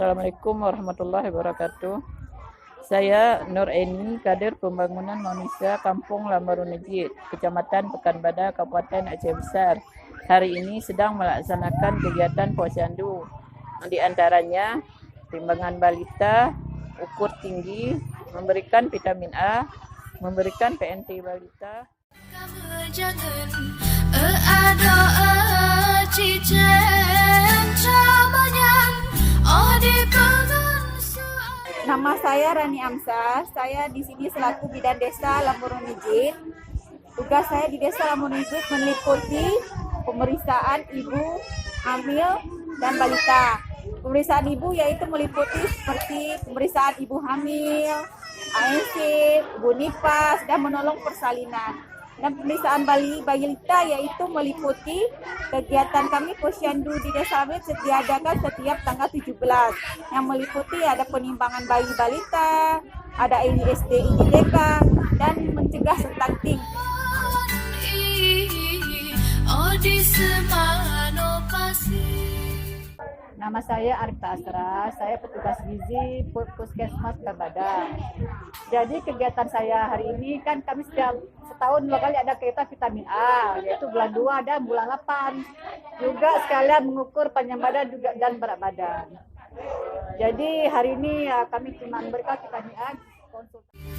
Assalamualaikum warahmatullahi wabarakatuh. Saya Nur Eni, Kader Pembangunan Manusia Kampung Lambarunijit, Kecamatan Pekanbadak, Kabupaten Aceh Besar. Hari ini sedang melaksanakan kegiatan posyandu. Di antaranya timbangan balita, ukur tinggi, memberikan vitamin A, memberikan PNT balita. Nama saya Rani Amsah. Saya di sini selaku bidan desa Lambarunijit. Tugas saya di desa Lambarunijit meliputi pemeriksaan ibu hamil dan balita. Pemeriksaan ibu yaitu meliputi seperti pemeriksaan ibu hamil, ANC, ibu nifas, dan menolong persalinan. Dan pemeriksaan balita yaitu meliputi kegiatan kami posyandu di desa kami diadakan setiap tanggal 17 yang meliputi ada penimbangan bayi balita, ada ISD, IDK, dan mencegah stunting. Nama saya Arifta Asra, saya petugas gizi Puskesmas Pekanbadak. Jadi kegiatan saya hari ini kan kami setiap setahun 2 kali ada kegiatan vitamin A, yaitu bulan 2 dan bulan 8. Juga sekalian mengukur panjang badan juga dan berat badan. Jadi hari ini ya, kami cuma memberikan vitamin A konsultasi.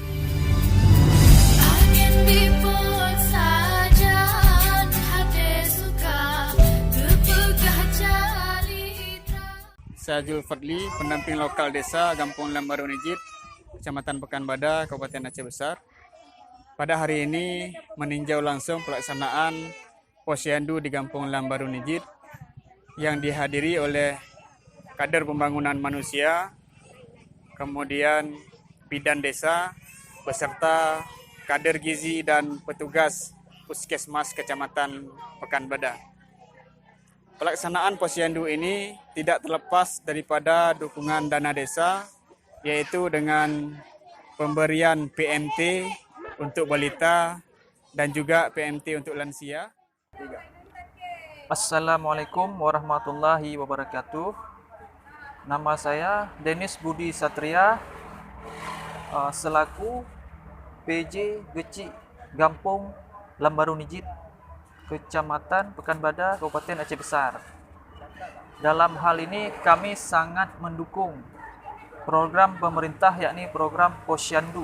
Saya Zulfadli, pendamping lokal desa Kampung Lambarunijit, Kecamatan Pekanbadak, Kabupaten Aceh Besar. Pada hari ini meninjau langsung pelaksanaan posyandu di Kampung Lambarunijit yang dihadiri oleh kader pembangunan manusia, kemudian bidan desa, beserta kader gizi dan petugas Puskesmas Kecamatan Pekanbadak. Pelaksanaan posyandu ini tidak terlepas daripada dukungan dana desa, yaitu dengan pemberian PMT untuk balita dan juga PMT untuk lansia. Assalamualaikum warahmatullahi wabarakatuh. Nama saya Denis Budi Satria, selaku PJ Geci Kampung Lambarunijit, Kecamatan Pekanbadak, Kabupaten Aceh Besar. Dalam hal ini kami sangat mendukung program pemerintah, yakni program posyandu,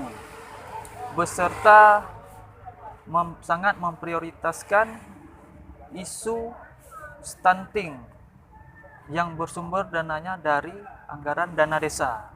beserta sangat memprioritaskan isu stunting yang bersumber dananya dari anggaran dana desa.